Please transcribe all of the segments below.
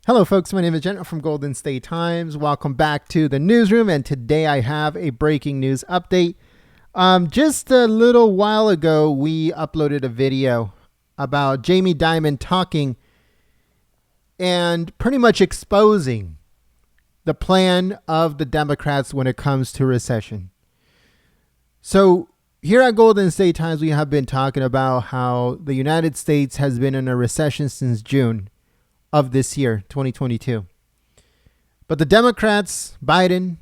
Hello folks, my name is Jen from Golden State Times. Welcome back to the newsroom, and today I have a breaking news update. Just a little while ago, we uploaded a video about Jamie Dimon talking and pretty much exposing the plan of the Democrats when it comes to recession. So here at Golden State Times, we have been talking about how the United States has been in a recession since June of this year, 2022. But the Democrats, Biden,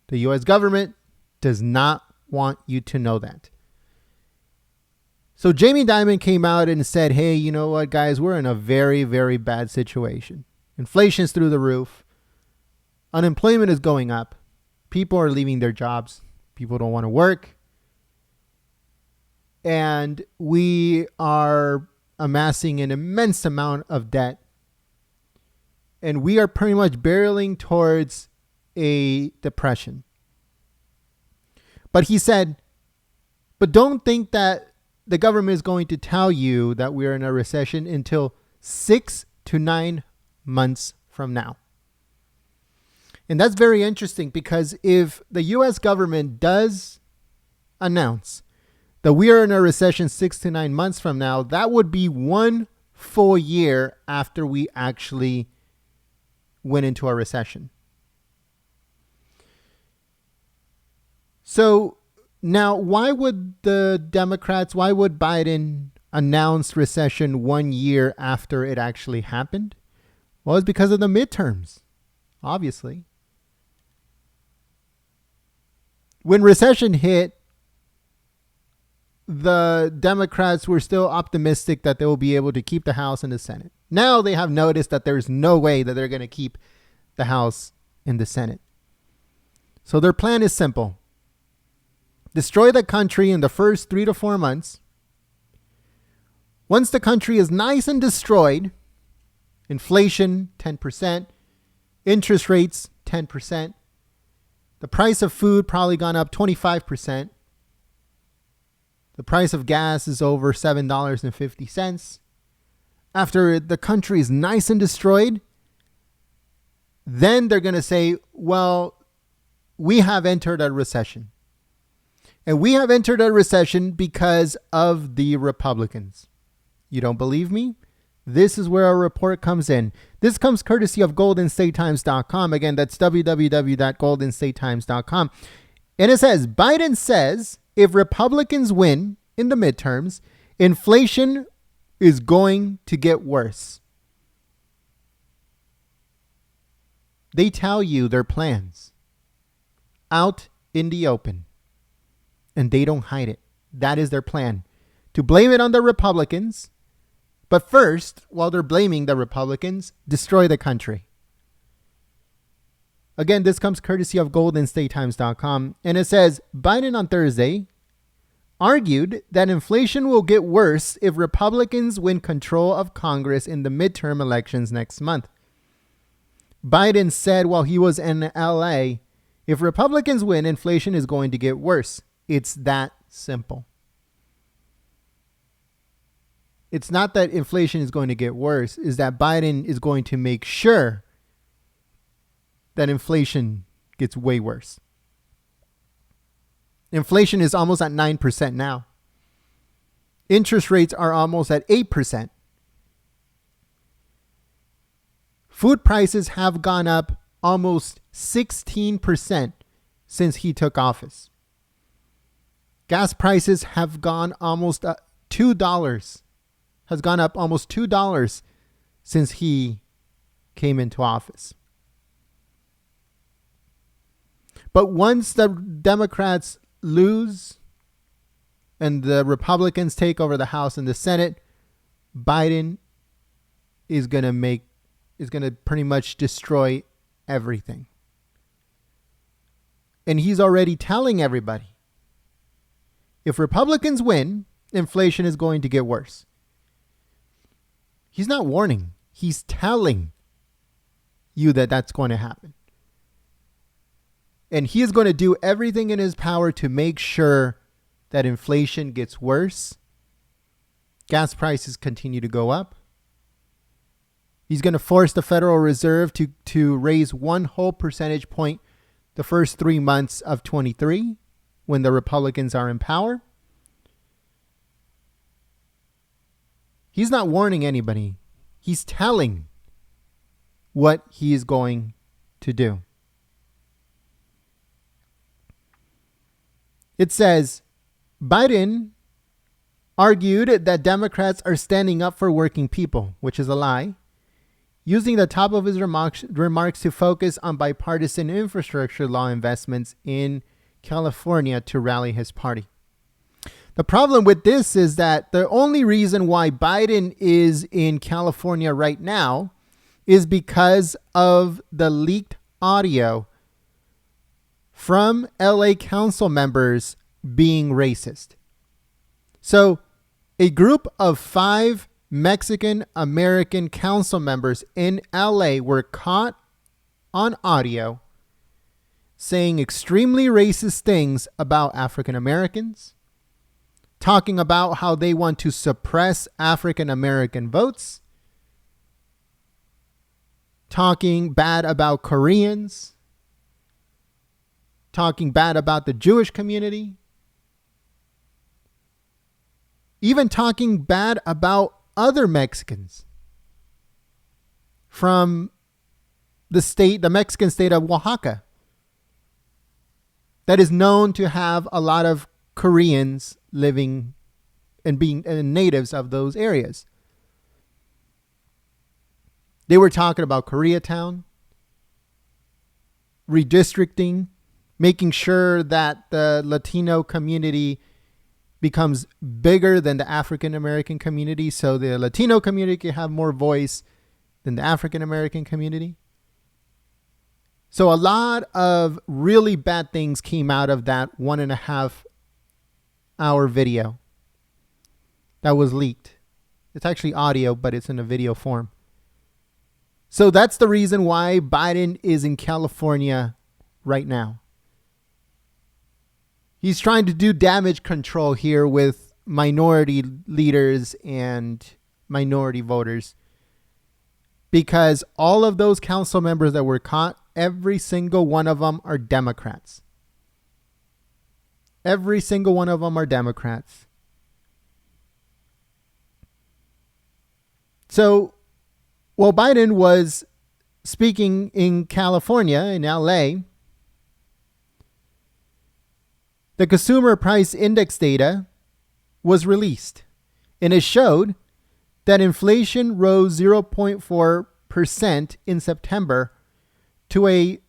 the U.S. government does not want you to know that. So Jamie Dimon came out and said, hey, you know what, guys, we're in a very, very bad situation. Inflation's through the roof. Unemployment is going up. People are leaving their jobs. People don't want to work. And we are amassing an immense amount of debt. And we are pretty much barreling towards a depression. But he said, but don't think that the government is going to tell you that we're in a recession until 6 to 9 months from now. And that's very interesting because if the U.S. government does announce that we are in a recession 6 to 9 months from now, that would be 1 full year after we actually went into a recession. So now, why would the Democrats, why would Biden announce recession 1 year after it actually happened? Well, it's because of the midterms, obviously. When recession hit, the Democrats were still optimistic that they will be able to keep the House and the Senate. Now they have noticed that there's no way that they're going to keep the House and the Senate. So their plan is simple. Destroy the country in the first 3 to 4 months. Once the country is nice and destroyed, inflation 10%, interest rates 10%, the price of food probably gone up 25%. The price of gas is over $7.50. After the country is nice and destroyed, then they're going to say, well, we have entered a recession. And we have entered a recession because of the Republicans. You don't believe me? This is where our report comes in. This comes courtesy of GoldenStateTimes.com. Again, that's www.goldenstatetimes.com. And it says, Biden says if Republicans win in the midterms, inflation is going to get worse. They tell you their plans out in the open, and they don't hide it. That is their plan, to blame it on the Republicans. But first, while they're blaming the Republicans, destroy the country. Again, this comes courtesy of GoldenStateTimes.com, and it says, Biden on Thursday argued that inflation will get worse if Republicans win control of Congress in the midterm elections next month. Biden said while he was in LA, if Republicans win, inflation is going to get worse. It's that simple. It's not that inflation is going to get worse, it's that Biden is going to make sure that inflation gets way worse. Inflation is almost at 9% now. Interest rates are almost at 8%. Food prices have gone up almost 16% since he took office. Gas prices have gone almost $2. Has gone up almost $2 since he came into office. But once the Democrats lose and the Republicans take over the House and the Senate, Biden is going to pretty much destroy everything. And he's already telling everybody, if Republicans win, inflation is going to get worse. He's not warning. He's telling you that that's going to happen. And he is going to do everything in his power to make sure that inflation gets worse, gas prices continue to go up, He's going to force the Federal Reserve to raise 1 whole percentage point the first 3 months of 23 when the Republicans are in power. He's not warning anybody. He's telling what he is going to do. It says, Biden argued that Democrats are standing up for working people, which is a lie, using the top of his remarks to focus on bipartisan infrastructure law investments in California to rally his party. The problem with this is that the only reason why Biden is in California right now is because of the leaked audio from LA council members being racist. So a group of 5 Mexican American council members in LA were caught on audio saying extremely racist things about African Americans, talking about how they want to suppress African American votes, talking bad about Koreans, talking bad about the Jewish community, even talking bad about other Mexicans from the Mexican state of Oaxaca, that is known to have a lot of Koreans living and being natives of those areas. They were talking about Koreatown, redistricting, making sure that the Latino community becomes bigger than the African American community, so the Latino community can have more voice than the African American community. So a lot of really bad things came out of that 1.5 hour video that was leaked. It's actually audio, but it's in a video form. So that's the reason why Biden is in California right now. He's trying to do damage control here with minority leaders and minority voters, because all of those council members that were caught, every single one of them are Democrats. Every single one of them are Democrats. So while Biden was speaking in California, in LA, the Consumer Price Index data was released, and it showed that inflation rose 0.4% in September to a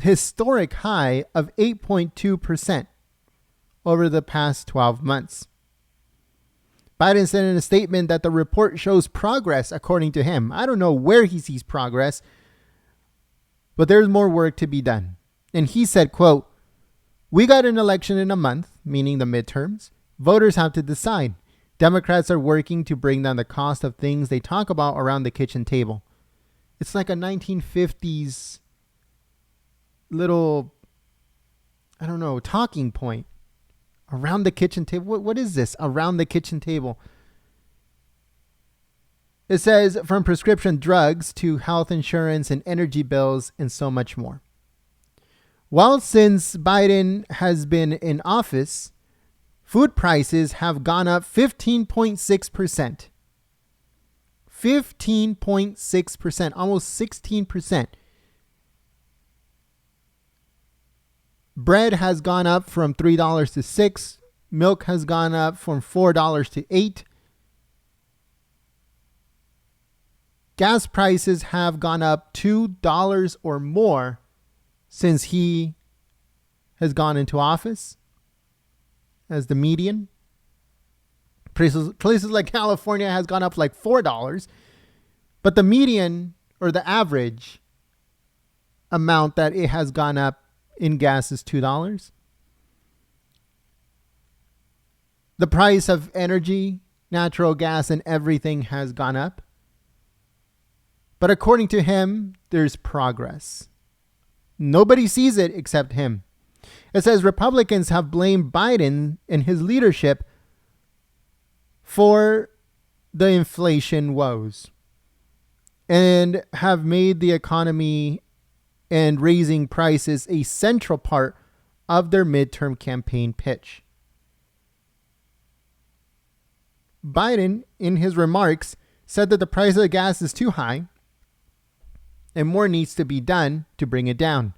historic high of 8.2% over the past 12 months. Biden said in a statement that the report shows progress, according to him. I don't know where he sees progress, but there's more work to be done. And he said, quote, "We got an election in a month," meaning the midterms. "Voters have to decide. Democrats are working to bring down the cost of things they talk about around the kitchen table." It's like a 1950s little, I don't know, talking point. Around the kitchen table. What is this? Around the kitchen table. It says from prescription drugs to health insurance and energy bills and so much more. Well, since Biden has been in office, food prices have gone up 15.6%. 15.6%, almost 16%. Bread has gone up from $3 to $6. Milk has gone up from $4 to $8. Gas prices have gone up $2 or more since he has gone into office as the median. Places like California has gone up like $4, but the median or the average amount that it has gone up in gas is $2. The price of energy, natural gas, and everything has gone up. But according to him, there's progress. Nobody sees it except him. It says Republicans have blamed Biden and his leadership for the inflation woes. and have made the economy and raising prices a central part of their midterm campaign pitch. Biden, in his remarks, said that the price of gas is too high and more needs to be done to bring it down,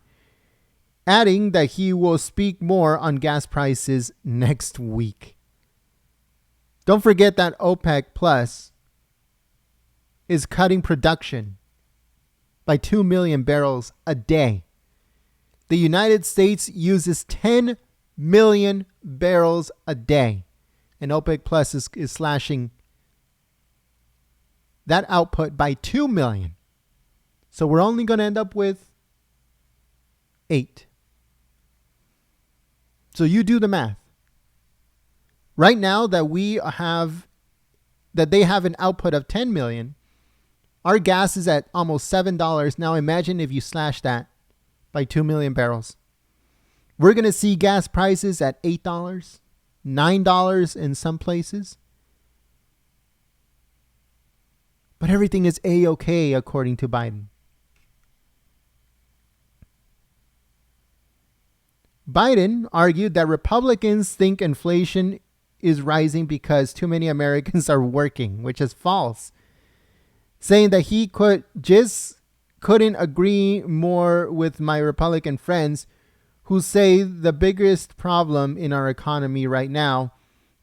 adding that he will speak more on gas prices next week. Don't forget that OPEC Plus is cutting production by 2 million barrels a day. The United States uses 10 million barrels a day, and OPEC Plus is slashing that output by 2 million. So we're only going to end up with 8. So you do the math. Right now that they have an output of 10 million, our gas is at almost $7. Now imagine if you slash that by 2 million barrels. We're going to see gas prices at $8, $9 in some places. But everything is A-okay according to Biden. Biden argued that Republicans think inflation is rising because too many Americans are working, which is false, saying that he couldn't agree more with my Republican friends who say the biggest problem in our economy right now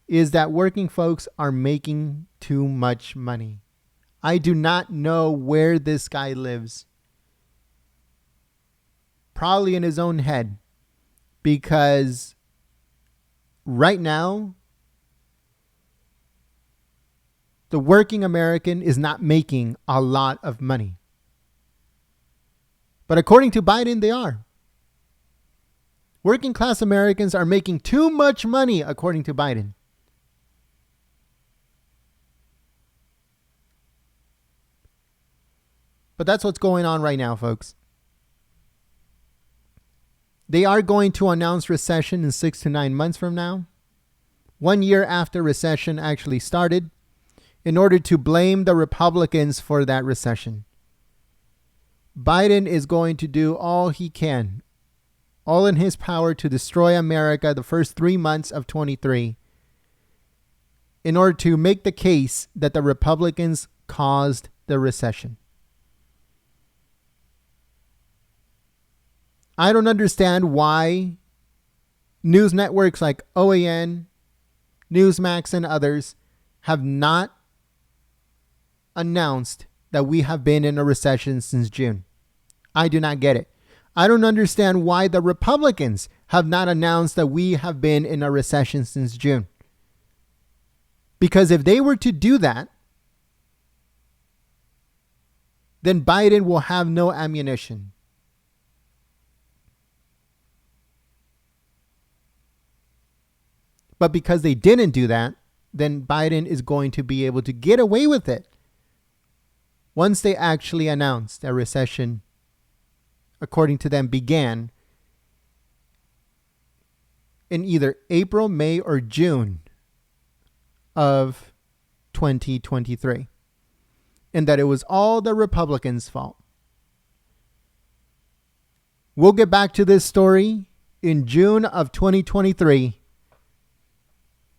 is that working folks are making too much money. I do not know where this guy lives. Probably in his own head, because right now the working American is not making a lot of money. But according to Biden, they are. Working class Americans are making too much money, according to Biden. But that's what's going on right now, folks. They are going to announce recession in 6 to 9 months from now, 1 year after recession actually started, in order to blame the Republicans for that recession. Biden is going to do all he can, all in his power, to destroy America the first 3 months of 23 in order to make the case that the Republicans caused the recession. I don't understand why news networks like OAN, Newsmax, and others have not announced that we have been in a recession since June. I do not get it. I don't understand why the Republicans have not announced that we have been in a recession since June. Because if they were to do that, then Biden will have no ammunition. But because they didn't do that, then Biden is going to be able to get away with it once they actually announced a recession, according to them, began in either April, May, or June of 2023. And that it was all the Republicans' fault. We'll get back to this story in June of 2023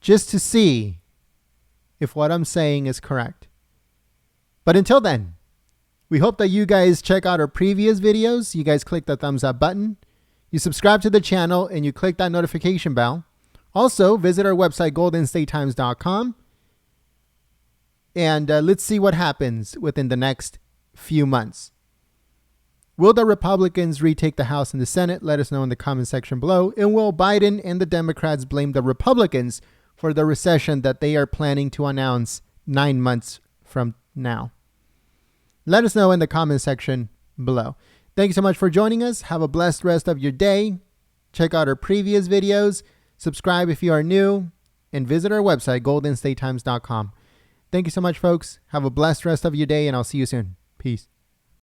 just to see if what I'm saying is correct. But until then, we hope that you guys check out our previous videos. You guys click the thumbs up button. You subscribe to the channel and you click that notification bell. Also, visit our website, goldenstatetimes.com. And let's see what happens within the next few months. Will the Republicans retake the House and the Senate? Let us know in the comment section below. And will Biden and the Democrats blame the Republicans for the recession that they are planning to announce 9 months from now? Let us know in the comment section below. Thank you so much for joining us. Have a blessed rest of your day. Check out our previous videos. Subscribe if you are new. And visit our website, goldenstatetimes.com. Thank you so much, folks. Have a blessed rest of your day, and I'll see you soon. Peace.